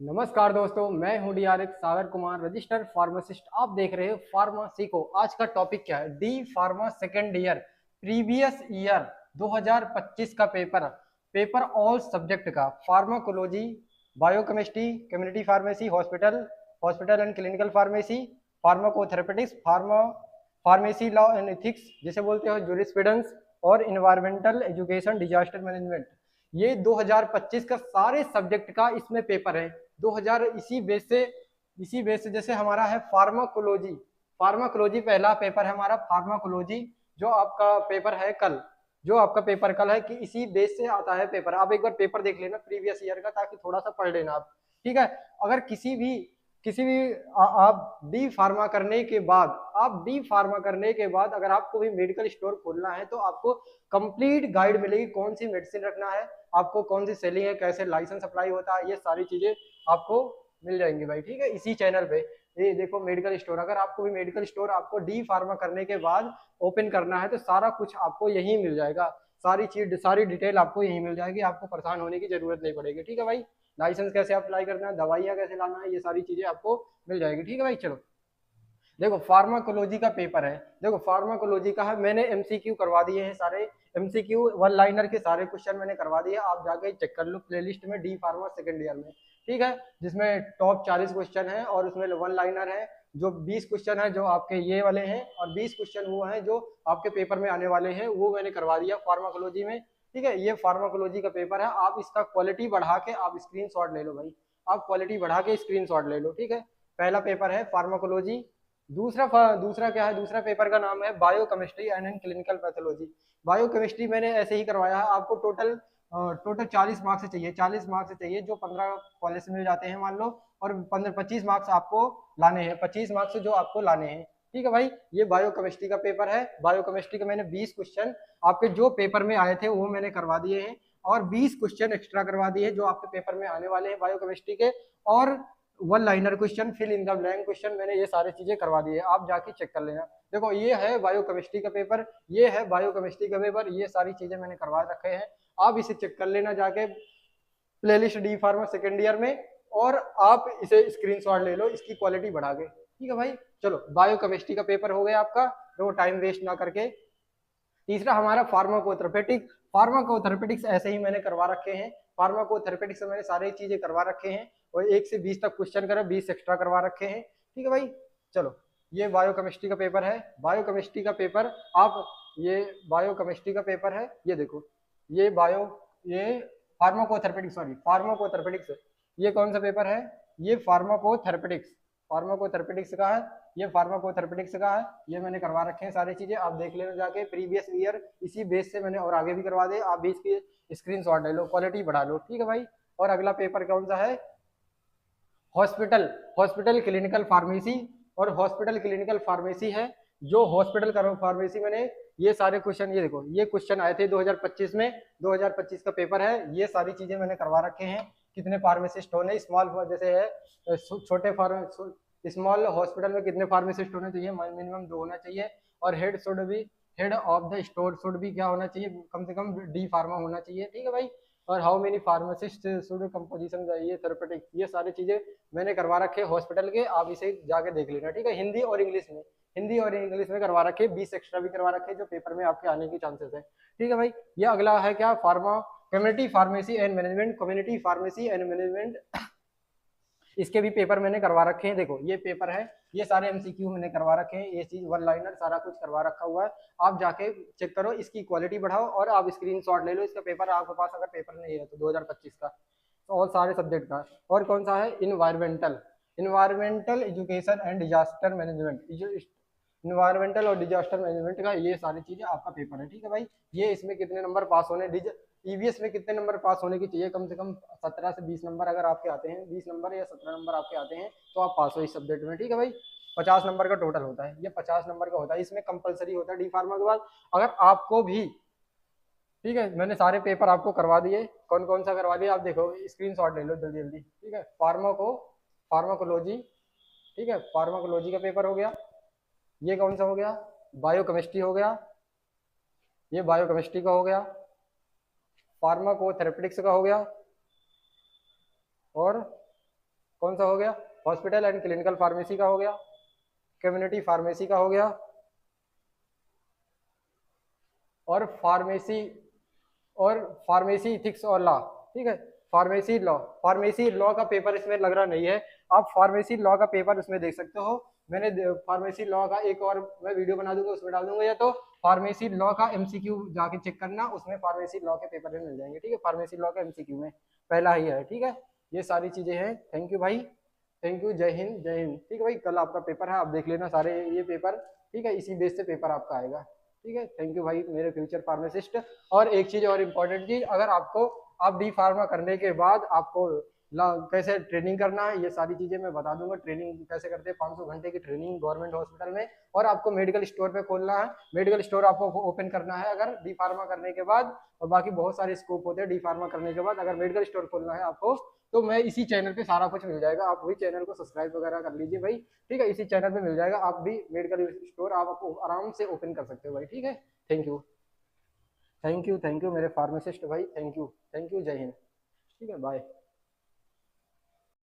नमस्कार दोस्तों, मैं हूं DRX Sagar Kumar, registered pharmacist. आप देख रहे हो फार्मेसी को। आज का टॉपिक क्या है? D pharma second year previous year 2025 का पेपर ऑल सब्जेक्ट का pharmacology, biochemistry, community pharmacy, hospital and clinical pharmacy, pharmacotherapeutics, pharmacy law and ethics जिसे बोलते हो, जूरिस्प्रूडेंस, और इन्वायरमेंटल एजुकेशन, डिजास्टर मैनेजमेंट। ये 2025 का सारे सब्जेक्ट का इसमें पेपर है। 2000 इसी बेस से जैसे हमारा है फार्माकोलॉजी। फार्माकोलॉजी पहला पेपर है हमारा फार्माकोलॉजी, जो आपका पेपर है कल। कि इसी बेस से आता है पेपर। आप एक बार पेपर देख लेना प्रीवियस ईयर का, ताकि थोड़ा सा पढ़ लेना आप। ठीक है। अगर किसी भी आप डी फार्मा करने के बाद अगर आपको भी मेडिकल स्टोर खोलना है, तो आपको कंप्लीट गाइड मिलेगी कौन सी मेडिसिन रखना है, आपको कौन सी सेलिंग है, कैसे लाइसेंस अप्लाई होता है, ये सारी चीजें आपको मिल जाएंगी भाई। ठीक है, इसी चैनल पे। ये देखो मेडिकल स्टोर, अगर आपको भी मेडिकल स्टोर आपको डी फार्मा करने के बाद ओपन करना है, तो सारा कुछ आपको यही मिल जाएगा। सारी डिटेल आपको यही मिल जाएगी, आपको परेशान होने की जरूरत नहीं पड़ेगी। ठीक है भाई। लाइसेंस कैसे अप्लाई करना है, दवाइयाँ कैसे लाना है, ये सारी चीजें आपको मिल जाएगी। ठीक है भाई। चलो देखो, फार्माकोलॉजी का पेपर है। देखो फार्माकोलॉजी का है, मैंने एमसीक्यू करवा दिए हैं सारे। एमसीक्यू वन लाइनर के सारे क्वेश्चन मैंने करवा दिए, आप जाके चेक कर लो प्लेलिस्ट में, डी फार्मा सेकंड ईयर में। ठीक है। जिसमें टॉप 40 क्वेश्चन है, और उसमें वन लाइनर है। जो 20 क्वेश्चन है जो आपके ये वाले हैं, और 20 क्वेश्चन वो हैं जो आपके पेपर में आने वाले हैं, वो मैंने करवा दिया फार्माकोलॉजी में। ठीक है, ये फार्माकोलॉजी का पेपर है। आप इसका क्वालिटी बढ़ा के आप स्क्रीनशॉट ले लो भाई। आप क्वालिटी बढ़ा के स्क्रीनशॉट ले लो। ठीक है। पहला पेपर है फार्माकोलॉजी। दूसरा क्या है? दूसरा पेपर का नाम है biochemistry and clinical pathology. Biochemistry मैंने ऐसे ही करवाया है। आपको टोटल 40 मार्क्स से चाहिए, 40 मार्क्स से चाहिए, जो 15 कॉलेज से मिल जाते हैं मान लो। और 25 मार्क्स आपको लाने हैं, 25 मार्क्स जो आपको लाने हैं। ठीक है भाई। ये बायोकेमिस्ट्री का पेपर है। बायोकेमिस्ट्री का मैंने 20 क्वेश्चन आपके जो पेपर में आए थे वो मैंने करवा दिए हैं, और 20 क्वेश्चन एक्स्ट्रा करवा दिए जो आपके पेपर में आने वाले हैं बायोकेमिस्ट्री के। और one liner question, fill in the blank question, मैंने ये सारी चीजें करवा दी है, आप जाके चेक कर लेना। देखो ये है बायोकेमिस्ट्री का पेपर, ये है बायोकेमिस्ट्री का पेपर, ये सारी चीजें मैंने करवा रखे हैं। आप इसे चेक कर लेना जाके playlist D pharma second year में, और आप इसे स्क्रीनशॉट ले लो इसकी क्वालिटी बढ़ा के। ठीक है भाई। चलो, बायोकेमिस्ट्री का पेपर हो गया आपका, तो टाइम वेस्ट ना करके। तीसरा हमारा फार्माकोथेरेपेटिक्स ऐसे ही मैंने करवा रखे हैं। फार्माकोथेरेपेटिक्स में मैंने सारी चीजें करवा रखे हैं, और 1 से 20 तक क्वेश्चन करा, 20 एक्स्ट्रा करवा रखे हैं। ठीक है भाई। चलो, ये बायोकेमिस्ट्री का पेपर है। बायोकेमिस्ट्री का पेपर आप ये बायोकेमिस्ट्री का पेपर है, ये देखो। ये बायो ये फार्माकोथेरेपेटिक्स। ये कौन सा पेपर है? ये फार्माकोथेरेपेटिक्स का है। ये फार्माकोथेरेपेटिक्स का है। ये मैंने करवा रखे हैं सारी चीजें, आप देख लेना जाके प्रीवियस ईयर। इसी बेस से मैंने और आगे भी करवा दे, आप भी इसकी स्क्रीनशॉट ले लो, क्वालिटी बढ़ा लो। ठीक है भाई। और अगला पेपर कौन सा है? Hospital hospital clinical pharmacy. और हॉस्पिटल क्लिनिकल फार्मेसी है, जो हॉस्पिटल फार्मेसी मैंने ये सारे क्वेश्चन, ये देखो, ये क्वेश्चन आए थे 2025 में। 2025 का पेपर है, ये सारी चीजें मैंने करवा रखे हैं। कितने फार्मासिस्ट होने, स्मॉल जैसे है छोटे फार्म स्मॉल हॉस्पिटल में कितने फार्मासिस्ट होने चाहिए? मिनिमम 2 होना चाहिए। और head of the store should भी क्या होना चाहिए? कम से कम डी फार्मा होना चाहिए। ठीक है भाई। और how many pharmacist should composition, ये थेरेपेटिक्स, ये सारी चीजें मैंने करवा रखे हॉस्पिटल के, आप इसे जाके देख लेना। ठीक है। हिंदी और इंग्लिश में करवा रखे, 20 एक्स्ट्रा भी करवा रखे, जो पेपर में आपके आने की चांसेस है। ठीक है भाई। ये अगला है क्या? Community pharmacy and management. इसके भी पेपर मैंने करवा रखे हैं। देखो ये पेपर है, ये सारे एमसीक्यू मैंने करवा रखे हैं, ये चीज वन लाइनर सारा कुछ करवा रखा हुआ है। आप जाके चेक करो, इसकी क्वालिटी बढ़ाओ, और आप स्क्रीनशॉट ले लो इसका पेपर। आपके पास अगर पेपर नहीं है तो 2025 का, तो और सारे सब्जेक्ट का। और कौन सा है? Environmental education and disaster management. Environmental और डिजास्टर मैनेजमेंट का ये सारी चीजें आपका पेपर है। ठीक है भाई। ये इसमें कितने नंबर पास होने, ईवीएस में कितने नंबर पास होने की चाहिए? कम से कम 17 से 20 नंबर अगर आपके आते हैं, 20 नंबर या 17 नंबर आपके आते हैं, तो आप पास हो इस सब्जेक्ट में। ठीक है भाई। 50 नंबर का टोटल होता है, ये 50 नंबर का होता है। इसमें कंपलसरी होता है डी फार्मा के बाद। अगर आपको भी, ठीक है, मैंने सारे पेपर आपको करवा दिए। कौन कौन सा करवा दिया आप देखो, स्क्रीनशॉट ले लो जल्दी जल्दी। ठीक है। फार्माकोलॉजी। ठीक है, फार्माकोलॉजी का पेपर हो गया। ये कौन सा हो गया? बायोकेमिस्ट्री हो गया। ये बायोकेमिस्ट्री का हो गया। फार्माकोथेरेपेटिक्स का हो गया। और कौन सा हो गया, हॉस्पिटल एंड क्लिनिकल फार्मेसी का हो गया, कम्युनिटी फार्मेसी का हो गया, और फार्मेसी इथिक्स और लॉ। ठीक है, फार्मेसी लॉ का पेपर इसमें लग रहा नहीं है, आप फार्मेसी लॉ का पेपर उसमें देख सकते हो। मैंने फार्मेसी लॉ का एक और मैं वीडियो बना दूंगा, उसमें डाल दूंगा, या तो फार्मेसी लॉ का एमसीक्यू जाके चेक करना, उसमें फार्मेसी लॉ के पेपर में मिल जाएंगे। ठीक है, फार्मेसी लॉ का एमसीक्यू में पहला ही है। ठीक है, ये सारी चीजें हैं। थैंक यू भाई, थैंक यू, जय हिंद जय हिंद। ठीक है भाई, कल आपका पेपर है, आप देख लेना सारे ये पेपर। ठीक है, इसी बेस से पेपर आपका आएगा। ठीक है, थैंक यू भाई मेरे फ्यूचर फार्मासिस्ट। और एक चीज और इम्पोर्टेंट चीज, अगर आपको आप डी फार्मा करने के बाद आपको कैसे ट्रेनिंग करना है, ये सारी चीजें मैं बता दूंगा। ट्रेनिंग कैसे करते हैं, 500 घंटे की ट्रेनिंग गवर्नमेंट हॉस्पिटल में। और आपको मेडिकल स्टोर पे खोलना है, मेडिकल स्टोर आपको ओपन करना है अगर डी फार्मा करने के बाद। और बाकी बहुत सारे स्कोप होते हैं डी फार्मा करने के बाद, अगर मेडिकल स्टोर खोलना है आपको, तो मैं इसी चैनल पे सारा कुछ मिल जाएगा। आप वही चैनल को सब्सक्राइब वगैरह कर लीजिए भाई। ठीक है, इसी चैनल पे मिल जाएगा, आप भी मेडिकल स्टोर आप आराम से ओपन कर सकते हो भाई। ठीक है, thank you, thank you, thank you मेरे फार्मासिस्ट भाई, थैंक यू, थैंक यू, जय हिंद। ठीक है, बाय।